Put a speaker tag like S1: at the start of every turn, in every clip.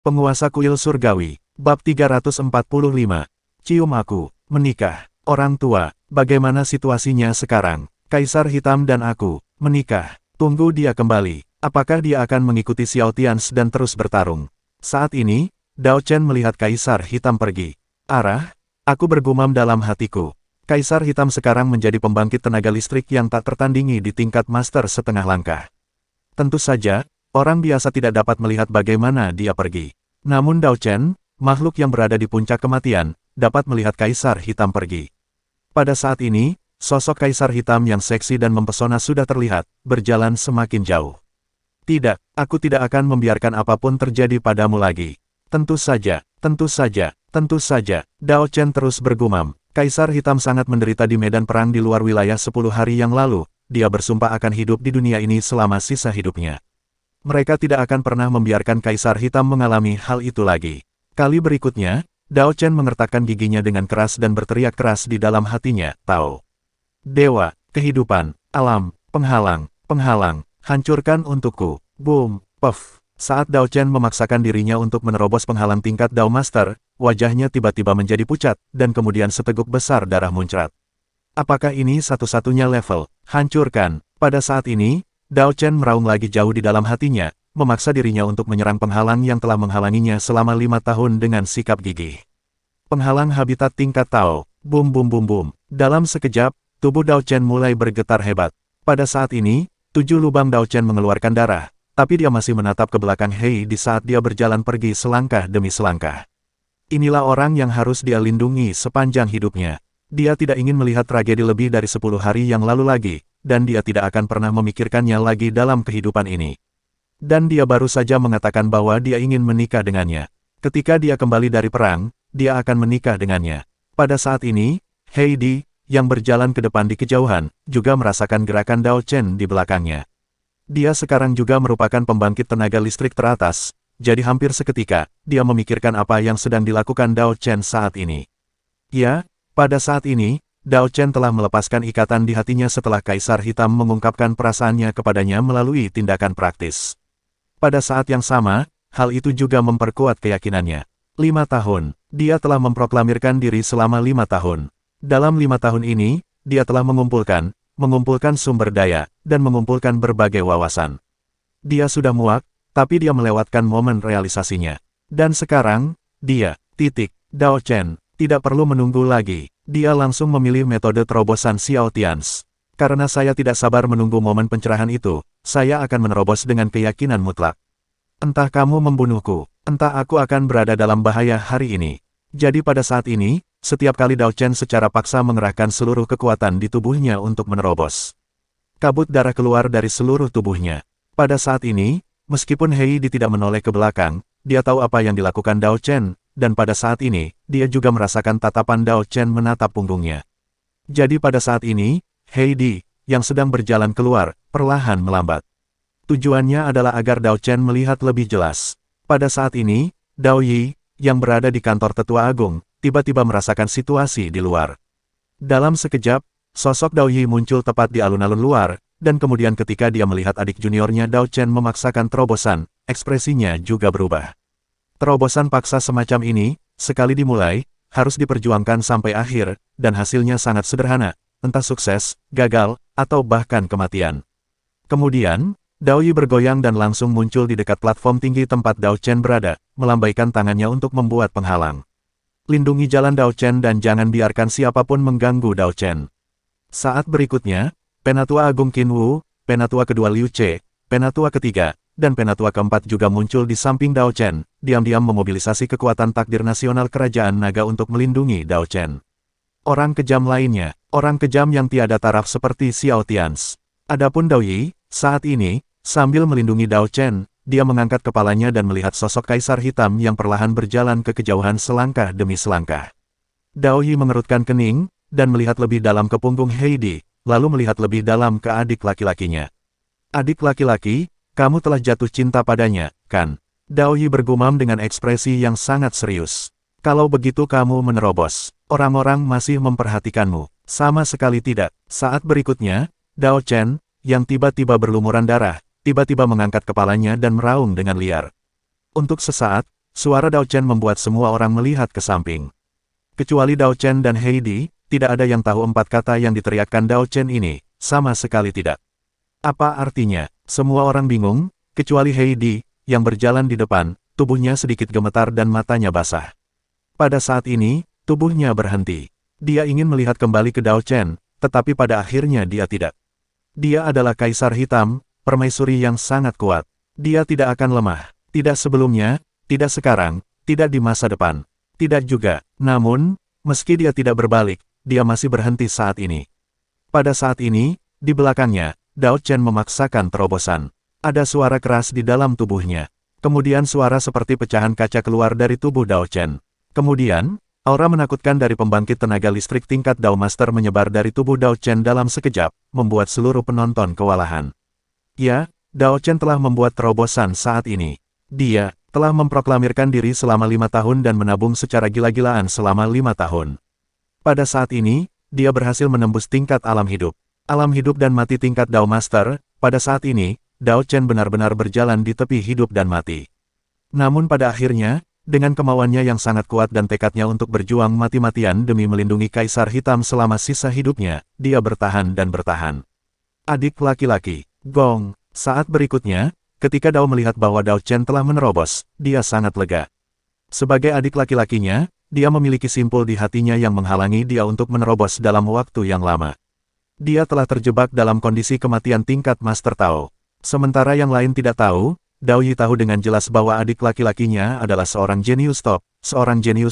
S1: Penguasa Kuil Surgawi, Bab 345. Cium aku, menikah. Orang tua, bagaimana situasinya sekarang? Kaisar Hitam dan aku, menikah. Tunggu dia kembali. Apakah dia akan mengikuti Xiao Tians dan terus bertarung? Saat ini, Dao Chen melihat Kaisar Hitam pergi. Arah, aku bergumam dalam hatiku. Kaisar Hitam sekarang menjadi pembangkit tenaga listrik yang tak tertandingi di tingkat master setengah langkah. Tentu saja, orang biasa tidak dapat melihat bagaimana dia pergi. Namun Dao Chen, makhluk yang berada di puncak kematian, dapat melihat Kaisar Hitam pergi. Pada saat ini, sosok Kaisar Hitam yang seksi dan mempesona sudah terlihat, berjalan semakin jauh. Tidak, aku tidak akan membiarkan apapun terjadi padamu lagi. Tentu saja, tentu saja, tentu saja, Dao Chen terus bergumam. Kaisar Hitam sangat menderita di medan perang di luar wilayah 10 hari yang lalu, dia bersumpah akan hidup di dunia ini selama sisa hidupnya. Mereka tidak akan pernah membiarkan Kaisar Hitam mengalami hal itu lagi. Kali berikutnya, Dao Chen mengertakkan giginya dengan keras dan berteriak keras di dalam hatinya, Tao. Dewa, kehidupan, alam, penghalang, penghalang, hancurkan untukku. Boom, puff. Saat Dao Chen memaksakan dirinya untuk menerobos penghalang tingkat Dao Master, wajahnya tiba-tiba menjadi pucat, dan kemudian seteguk besar darah muncrat. Apakah ini satu-satunya level? Hancurkan. Pada saat ini, Dao Chen meraung lagi jauh di dalam hatinya, memaksa dirinya untuk menyerang penghalang yang telah menghalanginya selama 5 tahun dengan sikap gigih. Penghalang habitat tingkat Tao. Boom boom boom boom. Dalam sekejap, tubuh Dao Chen mulai bergetar hebat. Pada saat ini, 7 lubang Dao Chen mengeluarkan darah, tapi dia masih menatap ke belakang Hei di saat dia berjalan pergi selangkah demi selangkah. Inilah orang yang harus dia lindungi sepanjang hidupnya. Dia tidak ingin melihat tragedi lebih dari 10 hari yang lalu lagi, dan dia tidak akan pernah memikirkannya lagi dalam kehidupan ini. Dan dia baru saja mengatakan bahwa dia ingin menikah dengannya. Ketika dia kembali dari perang, dia akan menikah dengannya. Pada saat ini, Heidi, yang berjalan ke depan di kejauhan, juga merasakan gerakan Dao Chen di belakangnya. Dia sekarang juga merupakan pembangkit tenaga listrik teratas, jadi hampir seketika, dia memikirkan apa yang sedang dilakukan Dao Chen saat ini. Ya, pada saat ini, Dao Chen telah melepaskan ikatan di hatinya setelah Kaisar Hitam mengungkapkan perasaannya kepadanya melalui tindakan praktis. Pada saat yang sama, hal itu juga memperkuat keyakinannya. 5 tahun, dia telah memproklamirkan diri selama 5 tahun. Dalam 5 tahun ini, dia telah mengumpulkan sumber daya, dan mengumpulkan berbagai wawasan. Dia sudah muak, tapi dia melewatkan momen realisasinya. Dan sekarang, Dao Chen, tidak perlu menunggu lagi. Dia langsung memilih metode terobosan Xiao Tians. Karena saya tidak sabar menunggu momen pencerahan itu, saya akan menerobos dengan keyakinan mutlak. Entah kamu membunuhku, entah aku akan berada dalam bahaya hari ini. Jadi pada saat ini, setiap kali Dao Chen secara paksa mengerahkan seluruh kekuatan di tubuhnya untuk menerobos. Kabut darah keluar dari seluruh tubuhnya. Pada saat ini, meskipun Heidi tidak menoleh ke belakang, dia tahu apa yang dilakukan Dao Chen. Dan pada saat ini, dia juga merasakan tatapan Dao Chen menatap punggungnya. Jadi pada saat ini, Heidi, yang sedang berjalan keluar, perlahan melambat. Tujuannya adalah agar Dao Chen melihat lebih jelas. Pada saat ini, Dao Yi, yang berada di kantor Tetua Agung, tiba-tiba merasakan situasi di luar. Dalam sekejap, sosok Dao Yi muncul tepat di alun-alun luar, dan kemudian ketika dia melihat adik juniornya Dao Chen memaksakan terobosan, ekspresinya juga berubah. Terobosan paksa semacam ini, sekali dimulai, harus diperjuangkan sampai akhir, dan hasilnya sangat sederhana, entah sukses, gagal, atau bahkan kematian. Kemudian, Dao Yi bergoyang dan langsung muncul di dekat platform tinggi tempat Dao Chen berada, melambaikan tangannya untuk membuat penghalang. Lindungi jalan Dao Chen dan jangan biarkan siapapun mengganggu Dao Chen. Saat berikutnya, Penatua Agung Qin Wu, Penatua kedua Liu Ce, Penatua ketiga, dan Penatua keempat juga muncul di samping Dao Chen, diam-diam memobilisasi kekuatan takdir nasional kerajaan naga untuk melindungi Dao Chen. Orang kejam lainnya, orang kejam yang tiada taraf seperti Xiao Tians. Adapun Dao Yi, saat ini, sambil melindungi Dao Chen, dia mengangkat kepalanya dan melihat sosok Kaisar Hitam yang perlahan berjalan ke kejauhan selangkah demi selangkah. Dao Yi mengerutkan kening, dan melihat lebih dalam ke punggung Heidi, lalu melihat lebih dalam ke adik laki-lakinya. Adik laki-laki, kamu telah jatuh cinta padanya, kan? Dao Yi bergumam dengan ekspresi yang sangat serius. Kalau begitu kamu menerobos, orang-orang masih memperhatikanmu. Sama sekali tidak. Saat berikutnya, Dao Chen, yang tiba-tiba berlumuran darah, tiba-tiba mengangkat kepalanya dan meraung dengan liar. Untuk sesaat, suara Dao Chen membuat semua orang melihat ke samping. Kecuali Dao Chen dan Heidi, tidak ada yang tahu 4 kata yang diteriakkan Dao Chen ini, sama sekali tidak. Apa artinya? Semua orang bingung, kecuali Heidi, yang berjalan di depan, tubuhnya sedikit gemetar dan matanya basah. Pada saat ini, tubuhnya berhenti. Dia ingin melihat kembali ke Dao Chen, tetapi pada akhirnya dia tidak. Dia adalah Kaisar Hitam, permaisuri yang sangat kuat. Dia tidak akan lemah. Tidak sebelumnya, tidak sekarang, tidak di masa depan. Tidak juga. Namun, meski dia tidak berbalik, dia masih berhenti saat ini. Pada saat ini, di belakangnya, Dao Chen memaksakan terobosan. Ada suara keras di dalam tubuhnya. Kemudian suara seperti pecahan kaca keluar dari tubuh Dao Chen. Kemudian, aura menakutkan dari pembangkit tenaga listrik tingkat Dao Master menyebar dari tubuh Dao Chen dalam sekejap, membuat seluruh penonton kewalahan. Ya, Dao Chen telah membuat terobosan saat ini. Dia telah memproklamirkan diri selama 5 tahun dan menabung secara gila-gilaan selama 5 tahun. Pada saat ini, dia berhasil menembus tingkat alam hidup. Alam hidup dan mati tingkat Dao Master, pada saat ini, Dao Chen benar-benar berjalan di tepi hidup dan mati. Namun pada akhirnya, dengan kemauannya yang sangat kuat dan tekadnya untuk berjuang mati-matian demi melindungi Kaisar Hitam selama sisa hidupnya, dia bertahan dan bertahan. Adik laki-laki, Gong. Saat berikutnya, ketika Dao melihat bahwa Dao Chen telah menerobos, dia sangat lega. Sebagai adik laki-lakinya, dia memiliki simpul di hatinya yang menghalangi dia untuk menerobos dalam waktu yang lama. Dia telah terjebak dalam kondisi kematian tingkat Master Tao. Sementara yang lain tidak tahu, Dao Yi tahu dengan jelas bahwa adik laki-lakinya adalah seorang jenius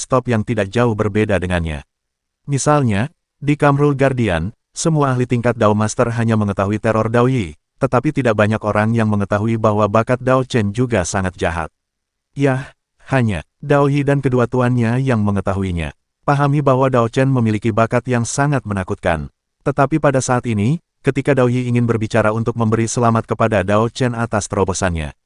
S1: top yang tidak jauh berbeda dengannya. Misalnya, di Kamrul Guardian, semua ahli tingkat Dao Master hanya mengetahui teror Dao Yi, tetapi tidak banyak orang yang mengetahui bahwa bakat Dao Chen juga sangat jahat. Yah, hanya Dao Yi dan kedua tuannya yang mengetahuinya. Pahami bahwa Dao Chen memiliki bakat yang sangat menakutkan. Tetapi pada saat ini, ketika Dao Yi ingin berbicara untuk memberi selamat kepada Dao Chen atas terobosannya.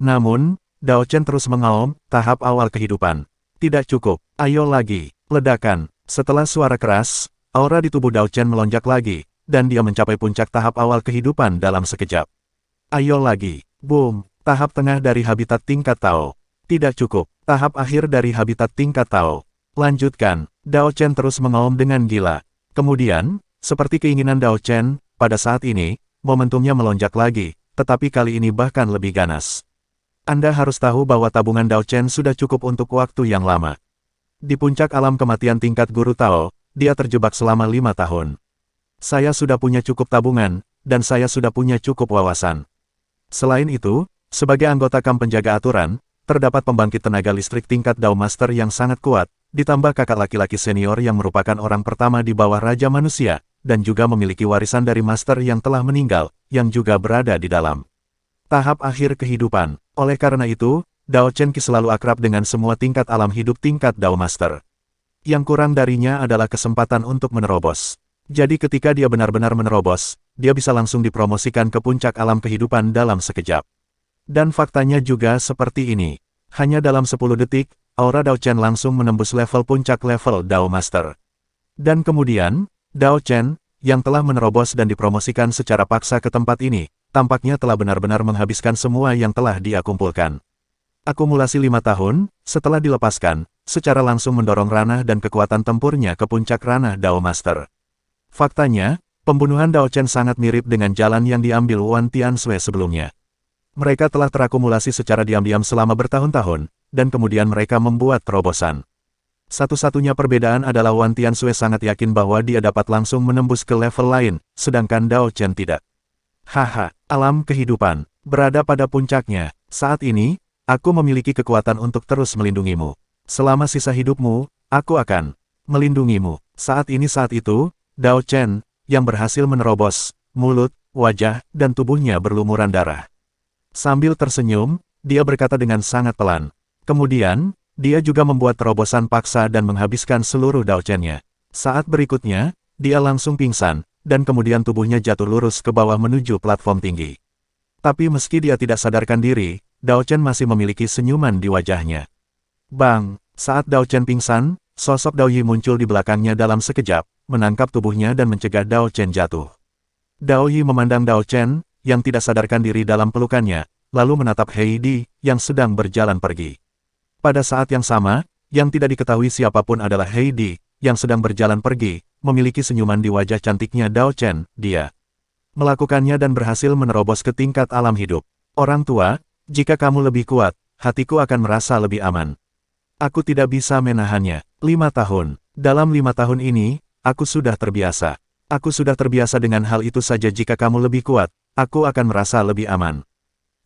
S1: Namun, Dao Chen terus mengaum, tahap awal kehidupan. Tidak cukup, ayo lagi, ledakan. Setelah suara keras, aura di tubuh Dao Chen melonjak lagi, dan dia mencapai puncak tahap awal kehidupan dalam sekejap. Ayo lagi, boom, tahap tengah dari habitat tingkat Tao. Tidak cukup, tahap akhir dari habitat tingkat Tao. Lanjutkan, Dao Chen terus mengaum dengan gila. Kemudian, seperti keinginan Dao Chen, pada saat ini, momentumnya melonjak lagi, tetapi kali ini bahkan lebih ganas. Anda harus tahu bahwa tabungan Dao Chen sudah cukup untuk waktu yang lama. Di puncak alam kematian tingkat Guru Tao, dia terjebak selama 5 tahun. Saya sudah punya cukup tabungan, dan saya sudah punya cukup wawasan. Selain itu, sebagai anggota kamp penjaga aturan, terdapat pembangkit tenaga listrik tingkat Dao Master yang sangat kuat, ditambah kakak laki-laki senior yang merupakan orang pertama di bawah Raja Manusia, dan juga memiliki warisan dari Master yang telah meninggal, yang juga berada di dalam tahap akhir kehidupan. Oleh karena itu, Dao Chen selalu akrab dengan semua tingkat alam hidup tingkat Dao Master. Yang kurang darinya adalah kesempatan untuk menerobos. Jadi ketika dia benar-benar menerobos, dia bisa langsung dipromosikan ke puncak alam kehidupan dalam sekejap. Dan faktanya juga seperti ini. Hanya dalam 10 detik, aura Dao Chen langsung menembus level puncak level Dao Master. Dan kemudian, Dao Chen, yang telah menerobos dan dipromosikan secara paksa ke tempat ini, tampaknya telah benar-benar menghabiskan semua yang telah dia kumpulkan. Akumulasi 5 tahun, setelah dilepaskan, secara langsung mendorong ranah dan kekuatan tempurnya ke puncak ranah Dao Master. Faktanya, pembunuhan Dao Chen sangat mirip dengan jalan yang diambil Wan Tianshui sebelumnya. Mereka telah terakumulasi secara diam-diam selama bertahun-tahun, dan kemudian mereka membuat terobosan. Satu-satunya perbedaan adalah Wan Tianshui sangat yakin bahwa dia dapat langsung menembus ke level lain, sedangkan Dao Chen tidak. Haha, alam kehidupan, berada pada puncaknya. Saat ini, aku memiliki kekuatan untuk terus melindungimu. Selama sisa hidupmu, aku akan melindungimu. Saat itu, Dao Chen, yang berhasil menerobos, mulut, wajah, dan tubuhnya berlumuran darah. Sambil tersenyum, dia berkata dengan sangat pelan. Kemudian, dia juga membuat terobosan paksa dan menghabiskan seluruh Dao Chen-nya. Saat berikutnya, dia langsung pingsan, dan kemudian tubuhnya jatuh lurus ke bawah menuju platform tinggi. Tapi meski dia tidak sadarkan diri, Dao Chen masih memiliki senyuman di wajahnya. Bang! Saat Dao Chen pingsan, sosok Dao Yi muncul di belakangnya dalam sekejap, menangkap tubuhnya dan mencegah Dao Chen jatuh. Dao Yi memandang Dao Chen, yang tidak sadarkan diri dalam pelukannya, lalu menatap Heidi, yang sedang berjalan pergi. Pada saat yang sama, yang tidak diketahui siapapun adalah Heidi, yang sedang berjalan pergi, memiliki senyuman di wajah cantiknya Dao Chen. Dia melakukannya dan berhasil menerobos ke tingkat alam hidup. Orang tua, jika kamu lebih kuat, hatiku akan merasa lebih aman. Aku tidak bisa menahannya. 5 tahun. Dalam 5 tahun ini, aku sudah terbiasa. Aku sudah terbiasa dengan hal itu saja. Jika kamu lebih kuat, aku akan merasa lebih aman.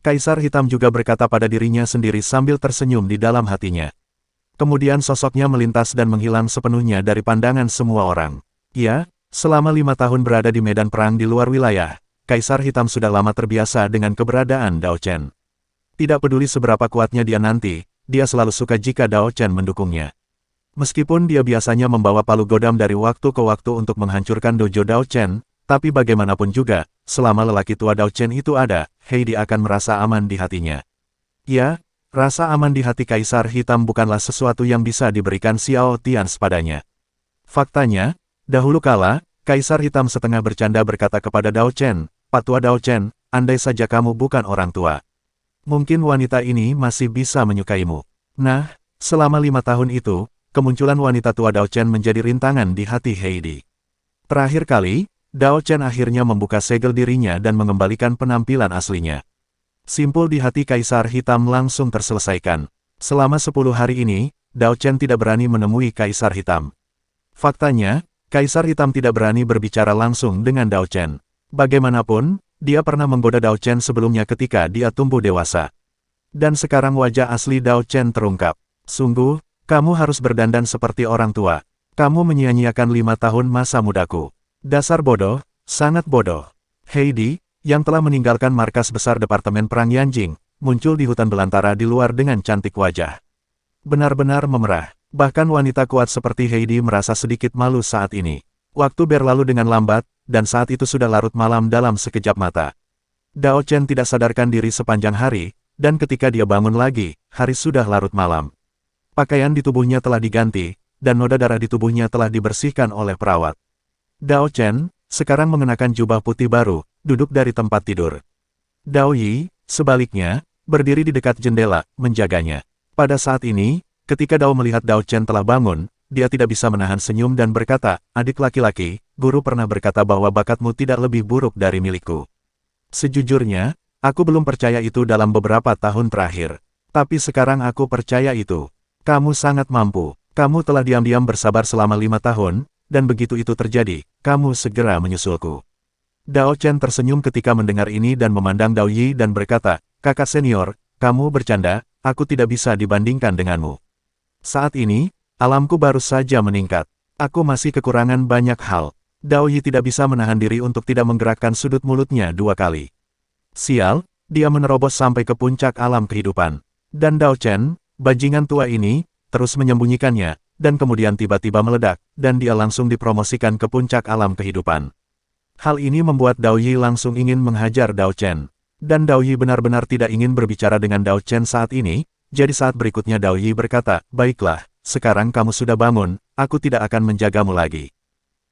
S1: Kaisar Hitam juga berkata pada dirinya sendiri sambil tersenyum di dalam hatinya. Kemudian sosoknya melintas dan menghilang sepenuhnya dari pandangan semua orang. Ya, selama 5 tahun berada di medan perang di luar wilayah, Kaisar Hitam sudah lama terbiasa dengan keberadaan Dao Chen. Tidak peduli seberapa kuatnya dia nanti, dia selalu suka jika Dao Chen mendukungnya. Meskipun dia biasanya membawa palu godam dari waktu ke waktu untuk menghancurkan dojo Dao Chen, tapi bagaimanapun juga, selama lelaki tua Dao Chen itu ada, Heidi akan merasa aman di hatinya. Ya, rasa aman di hati Kaisar Hitam bukanlah sesuatu yang bisa diberikan Xiao Tians padanya. Faktanya, dahulu kala, Kaisar Hitam setengah bercanda berkata kepada Dao Chen, "Pak Tua Dao Chen, andai saja kamu bukan orang tua. Mungkin wanita ini masih bisa menyukaimu." Nah, selama 5 tahun itu, kemunculan wanita tua Dao Chen menjadi rintangan di hati Heidi. Terakhir kali, Dao Chen akhirnya membuka segel dirinya dan mengembalikan penampilan aslinya. Simpul di hati Kaisar Hitam langsung terselesaikan. Selama 10 hari ini, Dao Chen tidak berani menemui Kaisar Hitam. Faktanya, Kaisar Hitam tidak berani berbicara langsung dengan Dao Chen. Bagaimanapun, dia pernah menggoda Dao Chen sebelumnya ketika dia tumbuh dewasa. Dan sekarang wajah asli Dao Chen terungkap. "Sungguh, kamu harus berdandan seperti orang tua. Kamu menyia-nyiakan 5 tahun masa mudaku. Dasar bodoh, sangat bodoh." Heidi, yang telah meninggalkan markas besar Departemen Perang Yanjing, muncul di hutan belantara di luar dengan cantik wajah. Benar-benar memerah. Bahkan wanita kuat seperti Heidi merasa sedikit malu saat ini. Waktu berlalu dengan lambat, dan saat itu sudah larut malam dalam sekejap mata. Dao Chen tidak sadarkan diri sepanjang hari, dan ketika dia bangun lagi, hari sudah larut malam. Pakaian di tubuhnya telah diganti, dan noda darah di tubuhnya telah dibersihkan oleh perawat. Dao Chen, sekarang mengenakan jubah putih baru, duduk dari tempat tidur. Dao Yi, sebaliknya, berdiri di dekat jendela, menjaganya. Pada saat ini, ketika Dao melihat Dao Chen telah bangun, dia tidak bisa menahan senyum dan berkata, "Adik laki-laki, guru pernah berkata bahwa bakatmu tidak lebih buruk dari milikku. Sejujurnya, aku belum percaya itu dalam beberapa tahun terakhir. Tapi sekarang aku percaya itu. Kamu sangat mampu. Kamu telah diam-diam bersabar selama 5 tahun, dan begitu itu terjadi, kamu segera menyusulku." Dao Chen tersenyum ketika mendengar ini dan memandang Dao Yi dan berkata, "Kakak senior, kamu bercanda, aku tidak bisa dibandingkan denganmu. Saat ini, alamku baru saja meningkat. Aku masih kekurangan banyak hal." Dao Yi tidak bisa menahan diri untuk tidak menggerakkan sudut mulutnya 2 kali. Sial, dia menerobos sampai ke puncak alam kehidupan. Dan Dao Chen, bajingan tua ini, terus menyembunyikannya, dan kemudian tiba-tiba meledak, dan dia langsung dipromosikan ke puncak alam kehidupan. Hal ini membuat Dao Yi langsung ingin menghajar Dao Chen. Dan Dao Yi benar-benar tidak ingin berbicara dengan Dao Chen saat ini, jadi saat berikutnya Dao Yi berkata, "Baiklah, sekarang kamu sudah bangun, aku tidak akan menjagamu lagi.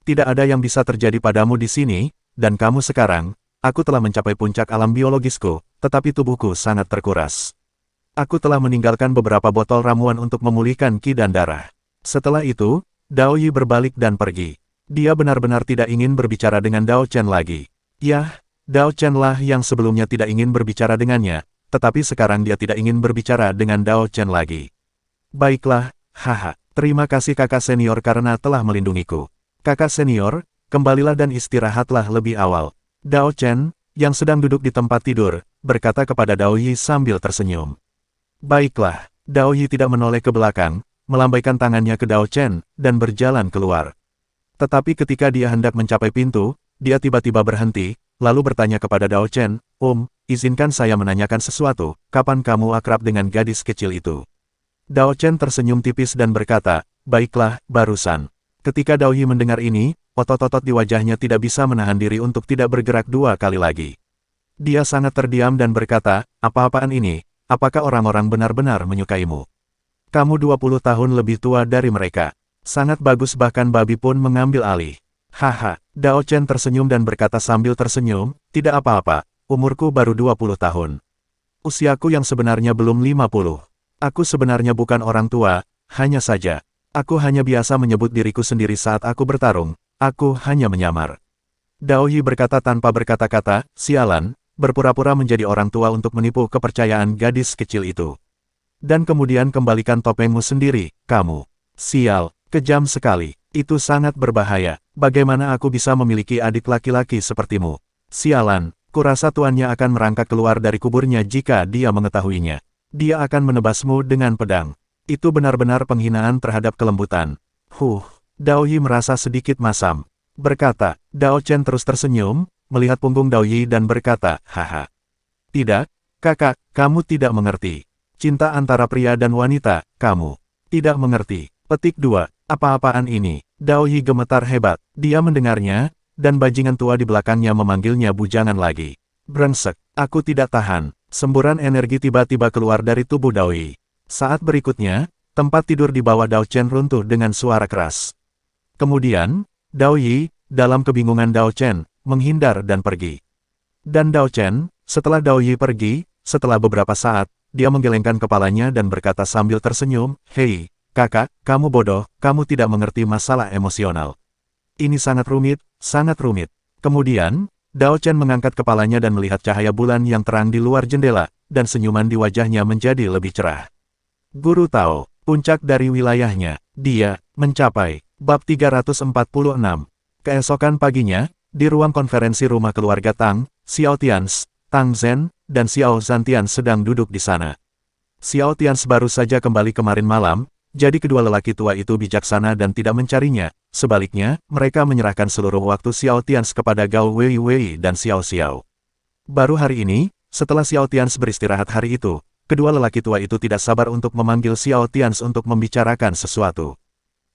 S1: Tidak ada yang bisa terjadi padamu di sini, dan kamu sekarang, aku telah mencapai puncak alam biologisku, tetapi tubuhku sangat terkuras. Aku telah meninggalkan beberapa botol ramuan untuk memulihkan ki dan darah." Setelah itu, Dao Yi berbalik dan pergi. Dia benar-benar tidak ingin berbicara dengan Dao Chen lagi. Yah, Dao Chen lah yang sebelumnya tidak ingin berbicara dengannya, tetapi sekarang dia tidak ingin berbicara dengan Dao Chen lagi. "Baiklah, haha, terima kasih kakak senior karena telah melindungiku. Kakak senior, kembalilah dan istirahatlah lebih awal." Dao Chen, yang sedang duduk di tempat tidur, berkata kepada Dao Yi sambil tersenyum. "Baiklah." Dao Yi tidak menoleh ke belakang, melambaikan tangannya ke Dao Chen, dan berjalan keluar. Tetapi ketika dia hendak mencapai pintu, dia tiba-tiba berhenti, lalu bertanya kepada Dao Chen, Izinkan saya menanyakan sesuatu, kapan kamu akrab dengan gadis kecil itu?" Dao Chen tersenyum tipis dan berkata, "Baiklah, barusan." Ketika Dao Yi mendengar ini, otot-otot di wajahnya tidak bisa menahan diri untuk tidak bergerak 2 kali lagi. Dia sangat terdiam dan berkata, "Apa-apaan ini? Apakah orang-orang benar-benar menyukaimu? Kamu 20 tahun lebih tua dari mereka. Sangat bagus, bahkan babi pun mengambil alih." "Haha." Dao Chen tersenyum dan berkata sambil tersenyum, "Tidak apa-apa, umurku baru 20 tahun. Usiaku yang sebenarnya belum 50. Aku sebenarnya bukan orang tua, hanya saja. Aku hanya biasa menyebut diriku sendiri saat aku bertarung, aku hanya menyamar. Dao Yi berkata tanpa berkata-kata, sialan, berpura-pura menjadi orang tua untuk menipu kepercayaan gadis kecil itu. Dan kemudian kembalikan topengmu sendiri, kamu. Sial, kejam sekali, itu sangat berbahaya, bagaimana aku bisa memiliki adik laki-laki sepertimu? Sialan, kurasa tuannya akan merangkak keluar dari kuburnya jika dia mengetahuinya. Dia akan menebasmu dengan pedang. Itu benar-benar penghinaan terhadap kelembutan. Dao Yi merasa sedikit masam. Berkata, Dao Chen terus tersenyum, melihat punggung Dao Yi dan berkata, haha. Tidak, kakak, kamu tidak mengerti. Cinta antara pria dan wanita, kamu tidak mengerti. Petik 2, apa-apaan ini? Dao Yi gemetar hebat. Dia mendengarnya, dan bajingan tua di belakangnya memanggilnya bujangan lagi. Brengsek, aku tidak tahan. Semburan energi tiba-tiba keluar dari tubuh Dao Yi. Saat berikutnya, tempat tidur di bawah Dao Chen runtuh dengan suara keras. Kemudian, Dao Yi, dalam kebingungan Dao Chen, menghindar dan pergi. Dan Dao Chen, setelah Dao Yi pergi, setelah beberapa saat, dia menggelengkan kepalanya dan berkata sambil tersenyum, hei, kakak, kamu bodoh, kamu tidak mengerti masalah emosional. Ini sangat rumit, sangat rumit. Kemudian, Dao Chen mengangkat kepalanya dan melihat cahaya bulan yang terang di luar jendela, dan senyuman di wajahnya menjadi lebih cerah. Guru Tao, puncak dari wilayahnya, dia, mencapai, bab 346. Keesokan paginya, di ruang konferensi rumah keluarga Tang, Xiao Tians, Tang Zhen, dan Xiao Zantian sedang duduk di sana. Xiao Tians baru saja kembali kemarin malam, jadi kedua lelaki tua itu bijaksana dan tidak mencarinya, sebaliknya, mereka menyerahkan seluruh waktu Xiao Tians kepada Gao Wei Wei dan Xiao Xiao. Baru hari ini, setelah Xiao Tians beristirahat hari itu, kedua lelaki tua itu tidak sabar untuk memanggil Xiao Tians untuk membicarakan sesuatu.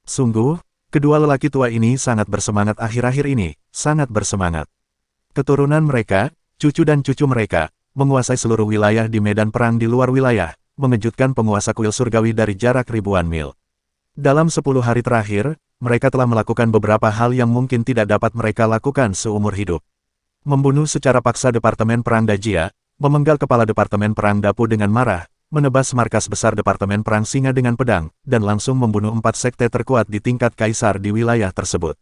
S1: Sungguh, kedua lelaki tua ini sangat bersemangat akhir-akhir ini, sangat bersemangat. Keturunan mereka, cucu dan cucu mereka, menguasai seluruh wilayah di medan perang di luar wilayah, mengejutkan penguasa kuil surgawi dari jarak ribuan mil. Dalam 10 hari terakhir, mereka telah melakukan beberapa hal yang mungkin tidak dapat mereka lakukan seumur hidup. Membunuh secara paksa Departemen Perang Dajia, memenggal kepala Departemen Perang Dapu dengan marah, menebas markas besar Departemen Perang Singa dengan pedang, dan langsung membunuh 4 sekte terkuat di tingkat kaisar di wilayah tersebut.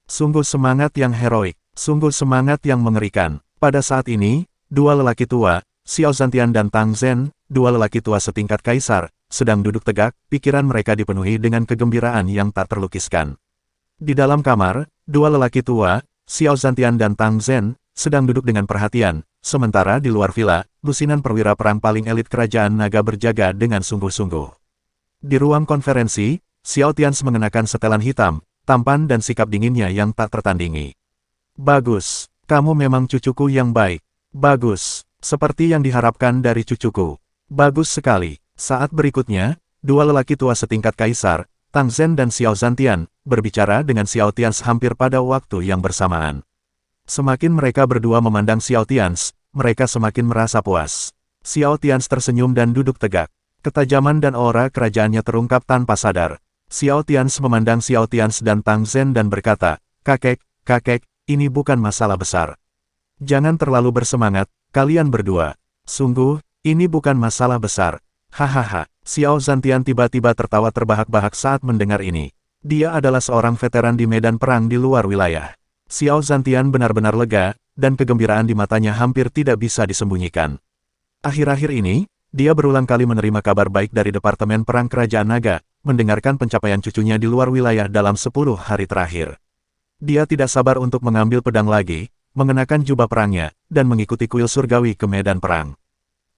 S1: Sungguh semangat yang heroik, sungguh semangat yang mengerikan. Pada saat ini, dua lelaki tua, Xiao Zantian dan Tang Zhen, dua lelaki tua setingkat kaisar, sedang duduk tegak, pikiran mereka dipenuhi dengan kegembiraan yang tak terlukiskan. Di dalam kamar, dua lelaki tua, Xiao Zantian dan Tang Zhen, sedang duduk dengan perhatian, sementara di luar villa, lusinan perwira perang paling elit kerajaan naga berjaga dengan sungguh-sungguh. Di ruang konferensi, Xiao Tians mengenakan setelan hitam, tampan dan sikap dinginnya yang tak tertandingi. Bagus, kamu memang cucuku yang baik. Bagus, seperti yang diharapkan dari cucuku. Bagus sekali. Saat berikutnya, dua lelaki tua setingkat kaisar, Tang Zhen dan Xiao Zantian, berbicara dengan Xiao Tians hampir pada waktu yang bersamaan. Semakin mereka berdua memandang Xiao Tians, mereka semakin merasa puas. Xiao Tians tersenyum dan duduk tegak. Ketajaman dan aura kerajaannya terungkap tanpa sadar. Xiao Tians memandang Xiao Tians dan Tang Zhen dan berkata, kakek, ini bukan masalah besar. Jangan terlalu bersemangat, kalian berdua. Sungguh, ini bukan masalah besar. Hahaha, Xiao Zantian tiba-tiba tertawa terbahak-bahak saat mendengar ini. Dia adalah seorang veteran di medan perang di luar wilayah. Xiao Zantian benar-benar lega, dan kegembiraan di matanya hampir tidak bisa disembunyikan. Akhir-akhir ini, dia berulang kali menerima kabar baik dari Departemen Perang Kerajaan Naga, mendengarkan pencapaian cucunya di luar wilayah dalam 10 hari terakhir. Dia tidak sabar untuk mengambil pedang lagi, mengenakan jubah perangnya, dan mengikuti kuil surgawi ke medan perang.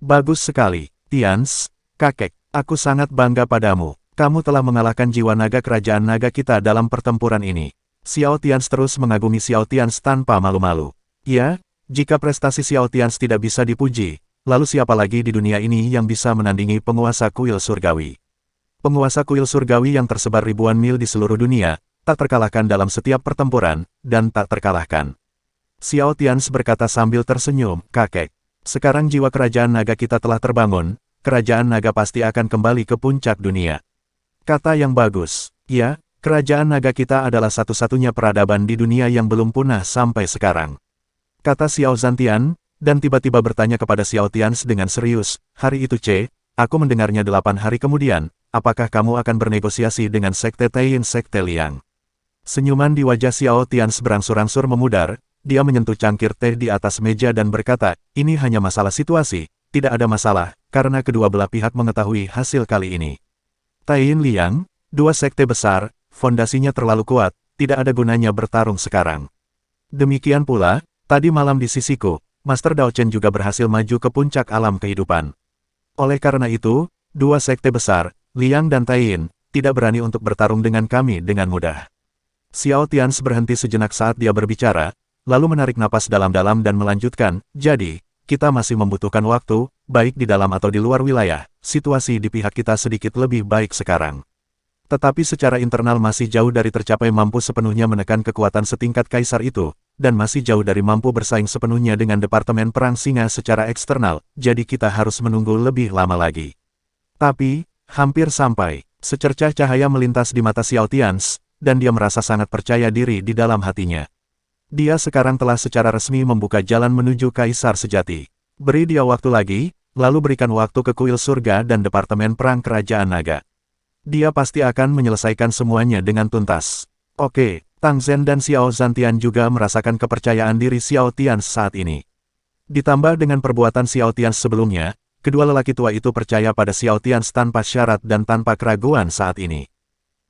S1: Bagus sekali, Tians, kakek, aku sangat bangga padamu. Kamu telah mengalahkan jiwa naga kerajaan naga kita dalam pertempuran ini. Xiao Tians terus mengagumi Xiao Tians tanpa malu-malu. Ya, jika prestasi Xiao Tians tidak bisa dipuji, lalu siapa lagi di dunia ini yang bisa menandingi penguasa kuil surgawi? Penguasa kuil surgawi yang tersebar ribuan mil di seluruh dunia, tak terkalahkan dalam setiap pertempuran, dan tak terkalahkan. Xiao Tians berkata sambil tersenyum, kakek. Sekarang jiwa kerajaan naga kita telah terbangun, kerajaan naga pasti akan kembali ke puncak dunia. Kata yang bagus. Ya, kerajaan naga kita adalah satu-satunya peradaban di dunia yang belum punah sampai sekarang. Kata Xiao Zantian, dan tiba-tiba bertanya kepada Xiao Tians dengan serius, hari itu aku mendengarnya 8 hari kemudian, apakah kamu akan bernegosiasi dengan Sekte Taiyin Sekte Liang? Senyuman di wajah Xiao Tians berangsur-angsur memudar, dia menyentuh cangkir teh di atas meja dan berkata, ini hanya masalah situasi, tidak ada masalah, karena kedua belah pihak mengetahui hasil kali ini. Taiyin Liang, dua sekte besar, fondasinya terlalu kuat, tidak ada gunanya bertarung sekarang. Demikian pula, tadi malam di sisiku, Master Dao Chen juga berhasil maju ke puncak alam kehidupan. Oleh karena itu, dua sekte besar, Liang dan Taiyin, tidak berani untuk bertarung dengan kami dengan mudah. Xiao Tians berhenti sejenak saat dia berbicara, lalu menarik napas dalam-dalam dan melanjutkan, jadi, kita masih membutuhkan waktu, baik di dalam atau di luar wilayah, situasi di pihak kita sedikit lebih baik sekarang. Tetapi secara internal masih jauh dari tercapai mampu sepenuhnya menekan kekuatan setingkat kaisar itu, dan masih jauh dari mampu bersaing sepenuhnya dengan Departemen Perang Singa secara eksternal, jadi kita harus menunggu lebih lama lagi. Tapi, hampir sampai, secercah cahaya melintas di mata Xiao Tians, dan dia merasa sangat percaya diri di dalam hatinya. Dia sekarang telah secara resmi membuka jalan menuju kaisar sejati. Beri dia waktu lagi, lalu berikan waktu ke kuil surga dan Departemen Perang Kerajaan Naga. Dia pasti akan menyelesaikan semuanya dengan tuntas. Oke, Tang Zhen dan Xiao Zantian juga merasakan kepercayaan diri Xiao Tians saat ini. Ditambah dengan perbuatan Xiao Tians sebelumnya, kedua lelaki tua itu percaya pada Xiao Tians tanpa syarat dan tanpa keraguan saat ini.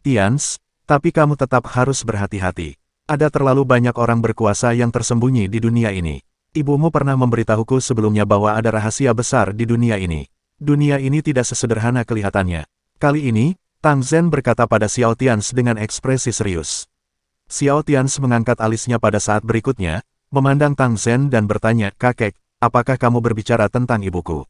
S1: Tians, tapi kamu tetap harus berhati-hati. Ada terlalu banyak orang berkuasa yang tersembunyi di dunia ini. Ibumu pernah memberitahuku sebelumnya bahwa ada rahasia besar di dunia ini. Dunia ini tidak sesederhana kelihatannya. Kali ini, Tang Zhen berkata pada Xiao Tians dengan ekspresi serius. Xiao Tians mengangkat alisnya pada saat berikutnya, memandang Tang Zhen dan bertanya, kakek, apakah kamu berbicara tentang ibuku?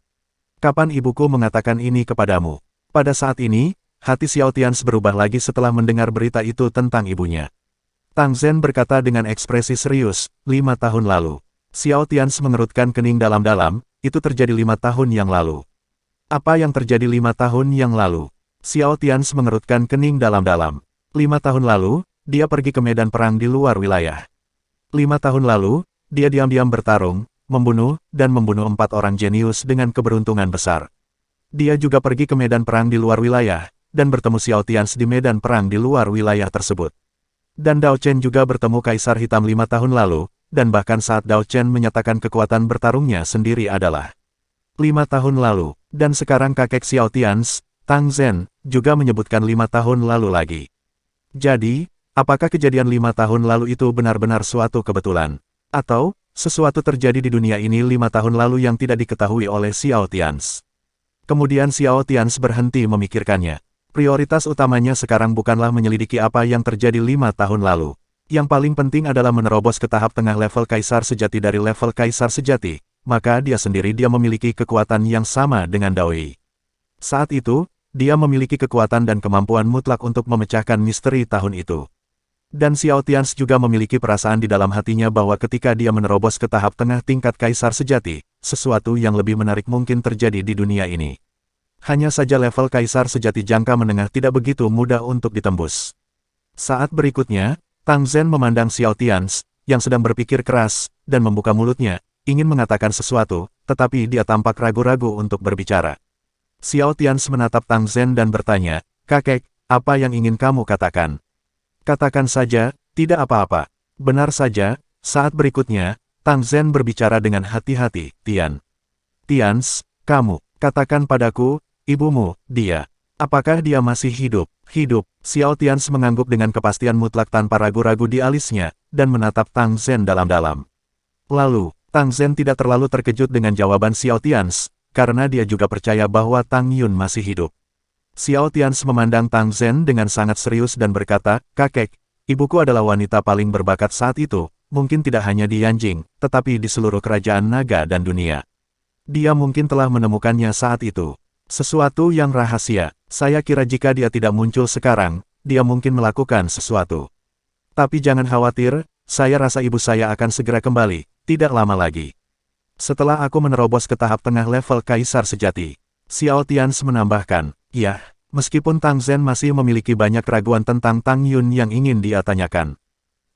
S1: Kapan ibuku mengatakan ini kepadamu? Pada saat ini, hati Xiao Tians berubah lagi setelah mendengar berita itu tentang ibunya. Tang Zhen berkata dengan ekspresi serius, 5 tahun lalu. Xiao Tians mengerutkan kening dalam-dalam, itu terjadi 5 tahun yang lalu. Apa yang terjadi 5 tahun yang lalu? Xiao Tians mengerutkan kening dalam-dalam. 5 tahun lalu, dia pergi ke medan perang di luar wilayah. 5 tahun lalu, dia diam-diam bertarung, membunuh 4 orang jenius dengan keberuntungan besar. Dia juga pergi ke medan perang di luar wilayah, dan bertemu Xiao Tians di medan perang di luar wilayah tersebut. Dan Dao Chen juga bertemu Kaisar Hitam 5 tahun lalu, dan bahkan saat Dao Chen menyatakan kekuatan bertarungnya sendiri adalah 5 tahun lalu, dan sekarang kakek Xiao Tians, Tang Zhen, juga menyebutkan 5 tahun lalu lagi. Jadi, apakah kejadian 5 tahun lalu itu benar-benar suatu kebetulan? Atau, sesuatu terjadi di dunia ini 5 tahun lalu yang tidak diketahui oleh Xiao Tians? Kemudian Xiao Tians berhenti memikirkannya. Prioritas utamanya sekarang bukanlah menyelidiki apa yang terjadi 5 tahun lalu. Yang paling penting adalah menerobos ke tahap tengah level Kaisar Sejati dari level Kaisar Sejati, maka dia memiliki kekuatan yang sama dengan Dao Yi. Saat itu, dia memiliki kekuatan dan kemampuan mutlak untuk memecahkan misteri tahun itu. Dan Xiao Tians juga memiliki perasaan di dalam hatinya bahwa ketika dia menerobos ke tahap tengah tingkat Kaisar Sejati, sesuatu yang lebih menarik mungkin terjadi di dunia ini. Hanya saja level Kaisar Sejati jangka menengah tidak begitu mudah untuk ditembus. Saat berikutnya, Tang Zhen memandang Xiao Tians, yang sedang berpikir keras, dan membuka mulutnya, ingin mengatakan sesuatu, tetapi dia tampak ragu-ragu untuk berbicara. Xiao Tians menatap Tang Zhen dan bertanya, kakek, apa yang ingin kamu katakan? Katakan saja, tidak apa-apa. Benar saja, saat berikutnya, Tang Zhen berbicara dengan hati-hati, Tians, kamu, katakan padaku, ibumu, dia. Apakah dia masih hidup? Hidup. Xiao Tians mengangguk dengan kepastian mutlak tanpa ragu-ragu di alisnya, dan menatap Tang Zhen dalam-dalam. Lalu, Tang Zhen tidak terlalu terkejut dengan jawaban Xiao Tians, karena dia juga percaya bahwa Tang Yun masih hidup. Xiao Tians memandang Tang Zhen dengan sangat serius dan berkata, kakek, ibuku adalah wanita paling berbakat saat itu, mungkin tidak hanya di Yanjing, tetapi di seluruh kerajaan naga dan dunia. Dia mungkin telah menemukannya saat itu. Sesuatu yang rahasia, saya kira jika dia tidak muncul sekarang, dia mungkin melakukan sesuatu. Tapi jangan khawatir, saya rasa ibu saya akan segera kembali, tidak lama lagi. Setelah aku menerobos ke tahap tengah level Kaisar Sejati, Xiao Tians menambahkan, ya, meskipun Tang Zhen masih memiliki banyak keraguan tentang Tang Yun yang ingin dia tanyakan.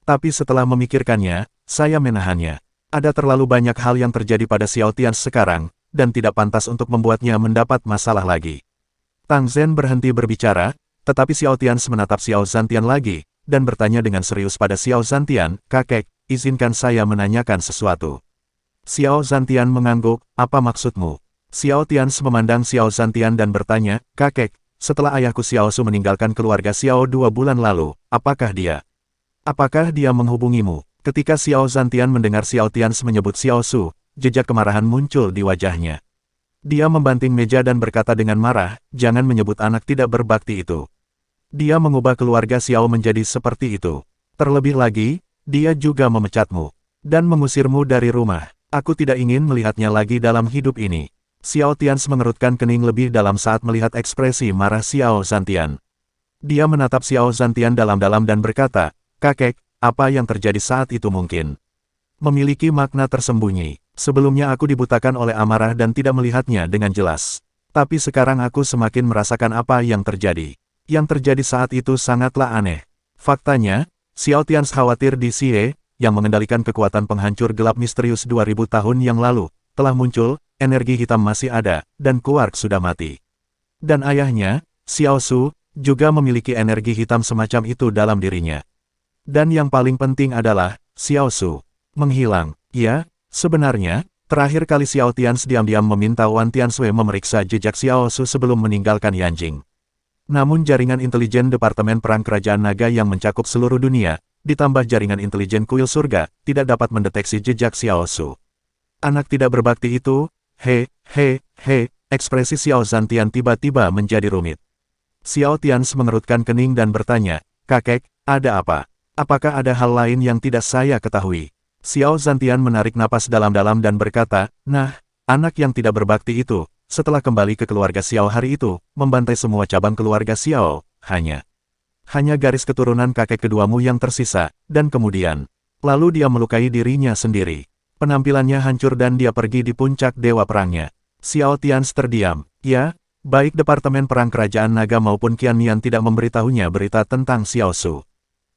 S1: Tapi setelah memikirkannya, saya menahannya. Ada terlalu banyak hal yang terjadi pada Xiao Tians sekarang, dan tidak pantas untuk membuatnya mendapat masalah lagi. Tang Zhen berhenti berbicara, tetapi Xiao Tians menatap Xiao Zhantian lagi, dan bertanya dengan serius pada Xiao Zhantian, "Kakek, izinkan saya menanyakan sesuatu." Xiao Zhantian mengangguk, "Apa maksudmu?" Xiao Tians memandang Xiao Zhantian dan bertanya, "Kakek, setelah ayahku Xiao Su meninggalkan keluarga Xiao 2 bulan lalu, apakah dia menghubungimu?" Ketika Xiao Zhantian mendengar Xiao Tians menyebut Xiao Su, jejak kemarahan muncul di wajahnya. Dia membanting meja dan berkata dengan marah, "Jangan menyebut anak tidak berbakti itu. Dia mengubah keluarga Xiao menjadi seperti itu. Terlebih lagi, dia juga memecatmu dan mengusirmu dari rumah. Aku tidak ingin melihatnya lagi dalam hidup ini." Xiao Tians mengerutkan kening lebih dalam saat melihat ekspresi marah Xiao Zhantian. Dia menatap Xiao Zhantian dalam-dalam dan berkata, "Kakek, apa yang terjadi saat itu mungkin memiliki makna tersembunyi. Sebelumnya aku dibutakan oleh amarah dan tidak melihatnya dengan jelas. Tapi sekarang aku semakin merasakan apa yang terjadi. Yang terjadi saat itu sangatlah aneh. Faktanya, Xiao Tians khawatir di Xie, yang mengendalikan kekuatan penghancur gelap misterius 2000 tahun yang lalu, telah muncul, energi hitam masih ada, dan Quark sudah mati. Dan ayahnya, Xiao Su, juga memiliki energi hitam semacam itu dalam dirinya. Dan yang paling penting adalah, Xiao Su menghilang. Ya, sebenarnya, terakhir kali Xiao Tians diam-diam meminta Wan Tianshui memeriksa jejak Xiao Su sebelum meninggalkan Yanjing. Namun jaringan intelijen Departemen Perang Kerajaan Naga yang mencakup seluruh dunia, ditambah jaringan intelijen kuil surga, tidak dapat mendeteksi jejak Xiao Su. Anak tidak berbakti itu, ekspresi Xiao Zhantian tiba-tiba menjadi rumit. Xiao Tians mengerutkan kening dan bertanya, "Kakek, ada apa? Apakah ada hal lain yang tidak saya ketahui?" Xiao Zhantian menarik napas dalam-dalam dan berkata, "Nah, anak yang tidak berbakti itu, setelah kembali ke keluarga Xiao hari itu, membantai semua cabang keluarga Xiao, hanya garis keturunan kakek keduamu yang tersisa, dan kemudian, lalu dia melukai dirinya sendiri. Penampilannya hancur dan dia pergi di puncak dewa perangnya." Xiao Tians terdiam. Ya, baik Departemen Perang Kerajaan Naga maupun Qiannian tidak memberitahunya berita tentang Xiao Su.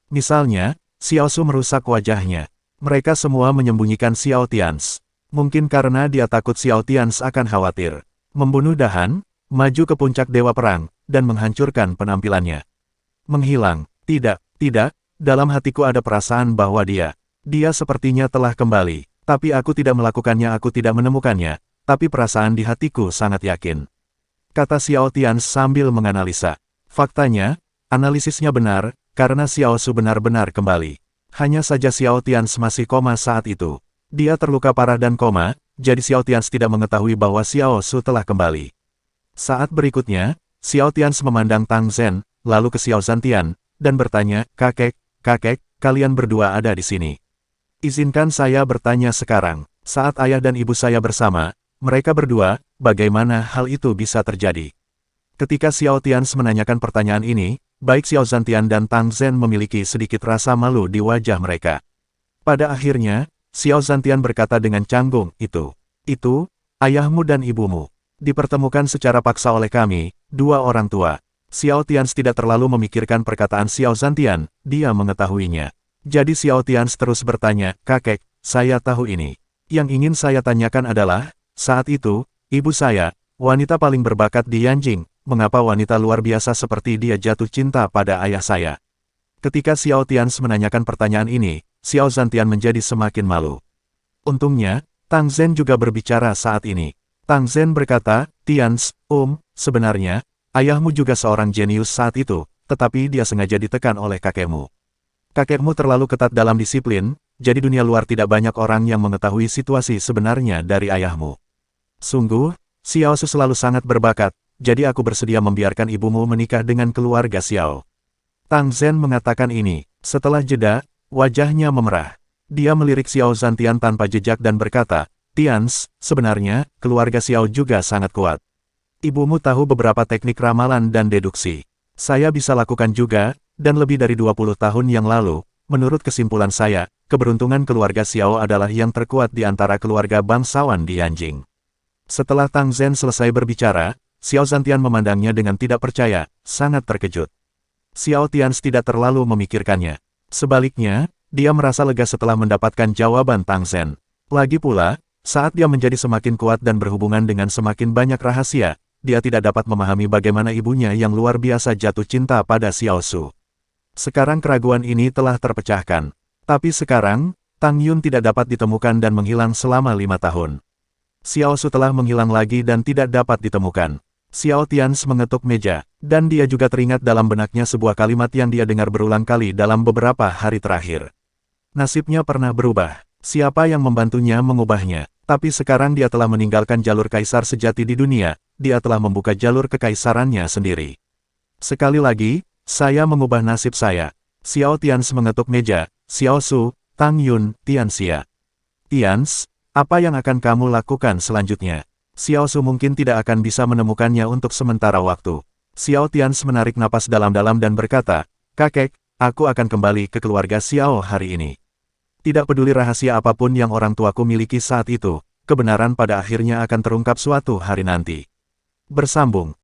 S1: Misalnya, Xiao Su merusak wajahnya. Mereka semua menyembunyikan Xiao Tians. Mungkin karena dia takut Xiao Tians akan khawatir membunuh Dahan, maju ke puncak dewa perang, dan menghancurkan penampilannya. Menghilang. Tidak, dalam hatiku ada perasaan bahwa dia sepertinya telah kembali. Tapi aku tidak melakukannya, aku tidak menemukannya, tapi perasaan di hatiku sangat yakin. Kata Xiao Tians sambil menganalisa. Faktanya, analisisnya benar, karena Xiao Su benar-benar kembali. Hanya saja Xiao Tians masih koma saat itu. Dia terluka parah dan koma, jadi Xiao Tians tidak mengetahui bahwa Xiao Su telah kembali. Saat berikutnya, Xiao Tians memandang Tang Zhen, lalu ke Xiao Zhantian, dan bertanya, kakek, kalian berdua ada di sini. Izinkan saya bertanya sekarang, saat ayah dan ibu saya bersama, mereka berdua, bagaimana hal itu bisa terjadi?" Ketika Xiao Tians menanyakan pertanyaan ini, baik Xiao Zhantian dan Tang Zhen memiliki sedikit rasa malu di wajah mereka. Pada akhirnya, Xiao Zhantian berkata dengan canggung, Itu, ayahmu dan ibumu, dipertemukan secara paksa oleh kami, dua orang tua." Xiao Tians tidak terlalu memikirkan perkataan Xiao Zhantian, dia mengetahuinya. Jadi Xiao Tians terus bertanya, "Kakek, saya tahu ini. Yang ingin saya tanyakan adalah, saat itu, ibu saya, wanita paling berbakat di Yanjing, mengapa wanita luar biasa seperti dia jatuh cinta pada ayah saya?" Ketika Xiao Tians menanyakan pertanyaan ini, Xiao Zhantian menjadi semakin malu. Untungnya, Tang Zhen juga berbicara saat ini. Tang Zhen berkata, "Tians, sebenarnya, ayahmu juga seorang jenius saat itu, tetapi dia sengaja ditekan oleh kakekmu. Kakekmu terlalu ketat dalam disiplin, jadi dunia luar tidak banyak orang yang mengetahui situasi sebenarnya dari ayahmu. Sungguh, Xiao Su selalu sangat berbakat, jadi aku bersedia membiarkan ibumu menikah dengan keluarga Xiao." Tang Zhen mengatakan ini. Setelah jeda, wajahnya memerah. Dia melirik Xiao Zhantian tanpa jejak dan berkata, "Tians, sebenarnya, keluarga Xiao juga sangat kuat. Ibumu tahu beberapa teknik ramalan dan deduksi. Saya bisa lakukan juga, dan lebih dari 20 tahun yang lalu, menurut kesimpulan saya, keberuntungan keluarga Xiao adalah yang terkuat di antara keluarga bangsawan di Yanjing." Setelah Tang Zhen selesai berbicara, Xiao Zhantian memandangnya dengan tidak percaya, sangat terkejut. Xiao Tians tidak terlalu memikirkannya. Sebaliknya, dia merasa lega setelah mendapatkan jawaban Tang Zhen. Lagi pula, Saat dia menjadi semakin kuat dan berhubungan dengan semakin banyak rahasia, dia tidak dapat memahami bagaimana ibunya yang luar biasa jatuh cinta pada Xiao Su. Sekarang keraguan ini telah terpecahkan. Tapi sekarang, Tang Yun tidak dapat ditemukan dan menghilang selama 5 tahun. Xiao Su telah menghilang lagi dan tidak dapat ditemukan. Xiao Tians mengetuk meja, dan dia juga teringat dalam benaknya sebuah kalimat yang dia dengar berulang kali dalam beberapa hari terakhir. Nasibnya pernah berubah. Siapa yang membantunya mengubahnya? Tapi sekarang dia telah meninggalkan jalur kaisar sejati di dunia, dia telah membuka jalur kekaisarannya sendiri. Sekali lagi, saya mengubah nasib saya. Xiao Tians mengetuk meja, Xiao Su, Tang Yun, Tianxia. Tians, apa yang akan kamu lakukan selanjutnya? Xiao Su mungkin tidak akan bisa menemukannya untuk sementara waktu. Xiao Tians menarik napas dalam-dalam dan berkata, kakek, aku akan kembali ke keluarga Xiao hari ini. Tidak peduli rahasia apapun yang orang tuaku miliki saat itu, kebenaran pada akhirnya akan terungkap suatu hari nanti. Bersambung.